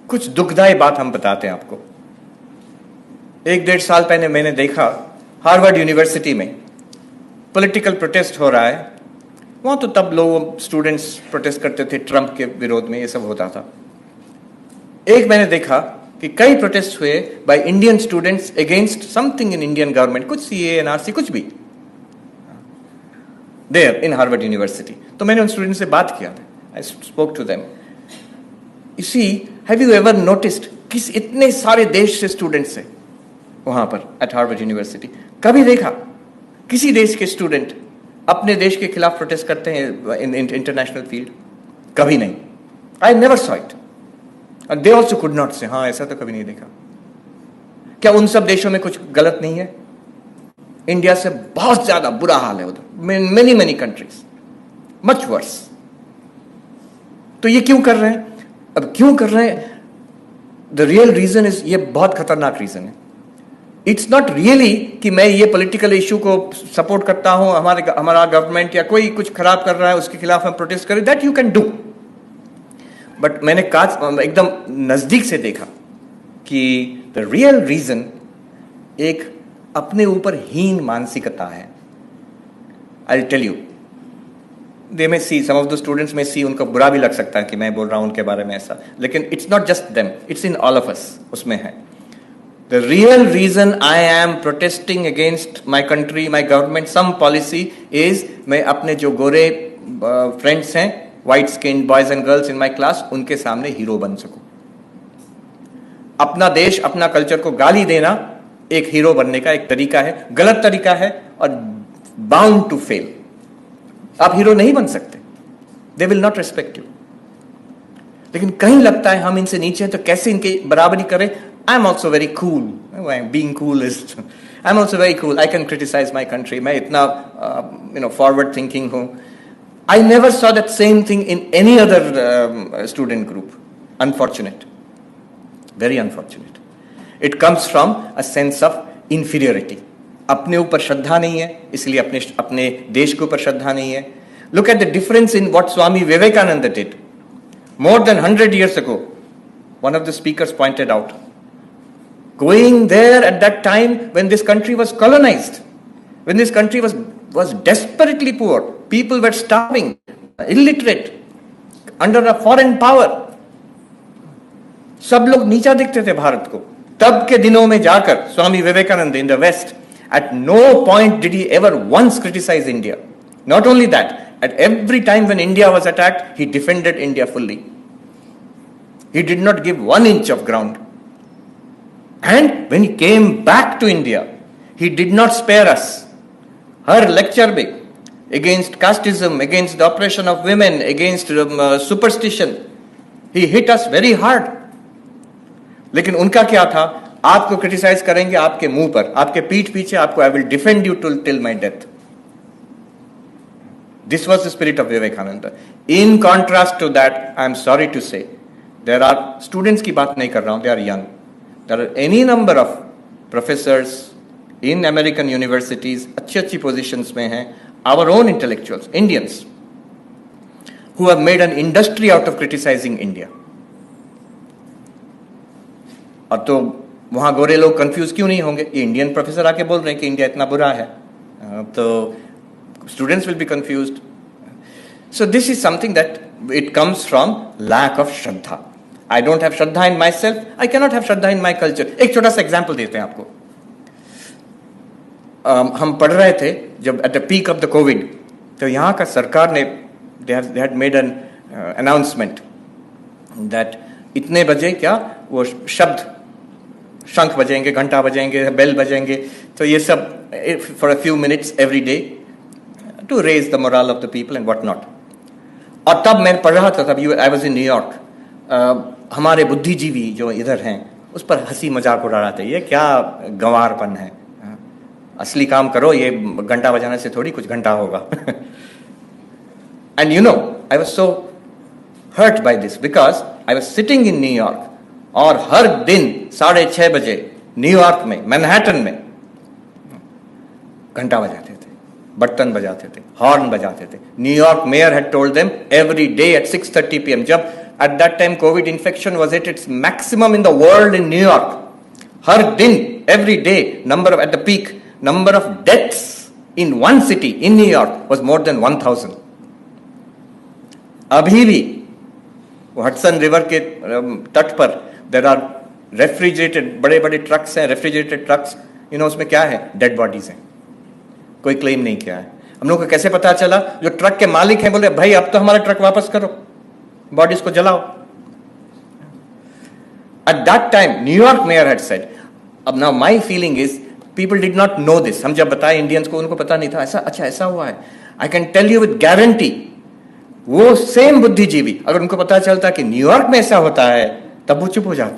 कुछ दुखदायी बात हम बताते हैं आपको। 1-1.5 साल पहले मैंने देखा हार्वर्ड यूनिवर्सिटी में पॉलिटिकल प्रोटेस्ट हो रहा है। वहां तो तब लोग स्टूडेंट्स प्रोटेस्ट करते थे, ट्रंप के विरोध में ये सब होता था। एक मैंने देखा कि कई प्रोटेस्ट हुए by Indian students against something in Indian government, कुछ सीए एनआरसी कुछ भी, देयर इन हार्वर्ड यूनिवर्सिटी। तो मैंने उन स्टूडेंट से बात किया, I spoke to them. You see, have you ever noticed किस इतने सारे देश से स्टूडेंट्स हैं वहां पर एट हार्वर्ड यूनिवर्सिटी? कभी देखा किसी देश के स्टूडेंट अपने देश के खिलाफ प्रोटेस्ट करते हैं इन इंटरनेशनल फील्ड? कभी नहीं। I never saw it and they also could not से, हाँ ऐसा तो कभी नहीं देखा। क्या उन सब देशों में कुछ गलत नहीं है? इंडिया से बहुत ज्यादा बुरा हाल है उधर, many many countries much worse. तो ये क्यों कर रहे हैं? अब क्यों कर रहे हैं? द रियल रीजन इज, ये बहुत खतरनाक रीजन है। इट्स नॉट रियली कि मैं ये पॉलिटिकल इशू को सपोर्ट करता हूं, हमारा गवर्नमेंट या कोई कुछ खराब कर रहा है उसके खिलाफ हम प्रोटेस्ट करें, that you can do. But मैंने एकदम नजदीक से देखा कि द रियल रीजन एक अपने ऊपर हीन मानसिकता है। आई विल टेल यू, दे में सी, सम ऑफ द स्टूडेंट्स में सी, उनको बुरा भी लग सकता है कि मैं बोल रहा हूं उनके बारे में ऐसा, लेकिन it's not just them, it's in all of us, उसमें है। The real reason I am protesting against my country, my government, some policy is, मैं अपने जो गोरे फ्रेंड्स हैं, white skin boys and girls in my class, उनके सामने hero बन सकूं। अपना देश, अपना कल्चर को गाली देना एक हीरो बनने का एक तरीका है, गलत तरीका है और बाउंड टू फेल। आप हीरो नहीं बन सकते, they will not respect you. लेकिन कहीं लगता है हम इनसे नीचे हैं तो कैसे इनकी बराबरी करें। I am also very cool, being cool is, I am also very cool, I can criticise my country, मैं इतना फॉरवर्ड थिंकिंग हूं। I never saw that same thing in any other student group. Unfortunate. Very unfortunate. It comes from a sense of inferiority. अपने ऊपर श्रद्धा नहीं है, इसलिए अपने देश के ऊपर श्रद्धा नहीं है। Look at the difference in what Swami Vivekananda did. More than 100 years ago, one of the speakers pointed out, going there at that time when this country was colonized, when this country was desperately poor, people were starving, illiterate, under a foreign power, सब लोग नीचा दिखते थे भारत को। तब के दिनों में जाकर Swami Vivekananda in the West, at no point did he ever once criticize India. Not only that, at every time when India was attacked, he defended India fully. He did not give 1 inch of ground. And when he came back to India, he did not spare us. Her lecture में against casteism, against the oppression of women, against superstition, he hit us very hard. लेकिन उनका क्या था? आपको criticise करेंगे आपके मुंह पर, आपके पीठ पीछे, आपको I will defend you till my death. This was the spirit of Vivekananda. In contrast to that, I am sorry to say, there are students की बात नहीं कर रहा हूं, they are young. There are any number of professors in American universities, अच्छी positions में हैं, our own intellectuals, Indians, who have made an industry out of criticizing India. और तो वहां गोरे लोग कंफ्यूज क्यों नहीं होंगे? ये इंडियन प्रोफेसर आके बोल रहे हैं कि इंडिया इतना बुरा है, तो students will be confused. So this is something that it comes from lack of shraddha. I don't have shraddha in myself, I cannot have shraddha in my culture. एक छोटा सा एग्जाम्पल देते हैं आपको. हम पढ़ रहे थे जब at the peak of the Covid, तो यहाँ का सरकार ने they had made an announcement that इतने बजे क्या वो शब्द, शंख बजेंगे, घंटा बजेंगे, बेल बजेंगे, तो ये सब for a few minutes every day to raise the morale of the people and what not. और तब मैं पढ़ रहा था, तब I was in New York. हमारे बुद्धिजीवी जो इधर हैं उस पर हंसी मजाक उड़ा रहा था, ये क्या गंवारपन है, असली काम करो, ये घंटा बजाने से थोड़ी कुछ घंटा होगा. And you know, I was so hurt by this because I was sitting in New York और हर दिन 6:30 बजे न्यूयॉर्क में, मैनहट्टन में घंटा बजाते थे, बर्तन बजाते थे, हॉर्न बजाते थे. New York mayor had told them every day at 6:30 PM, जब At that time, COVID infection was at its maximum in the world in New York. हर दिन, every day, at the peak, number of deaths in one city in New York was more than 1,000. अभी भी Hudson river के तट पर there are refrigerated, बड़े बड़े trucks हैं, refrigerated trucks, उसमें क्या है? डेड बॉडीज हैं, कोई क्लेम नहीं किया है। हम लोग को कैसे पता चला? जो ट्रक के मालिक हैं बोले भाई अब तो हमारा ट्रक वापस करो, बॉडीज को जलाओ। At that time, New York mayor had said, अब now my feeling is people did not know this. हम जब बताए इंडियंस को, उनको पता नहीं था ऐसा हुआ है। I can tell you with guarantee, वो सेम बुद्धिजीवी अगर उनको पता चलता कि न्यूयॉर्क में ऐसा होता है तब वो चुप हो जाते।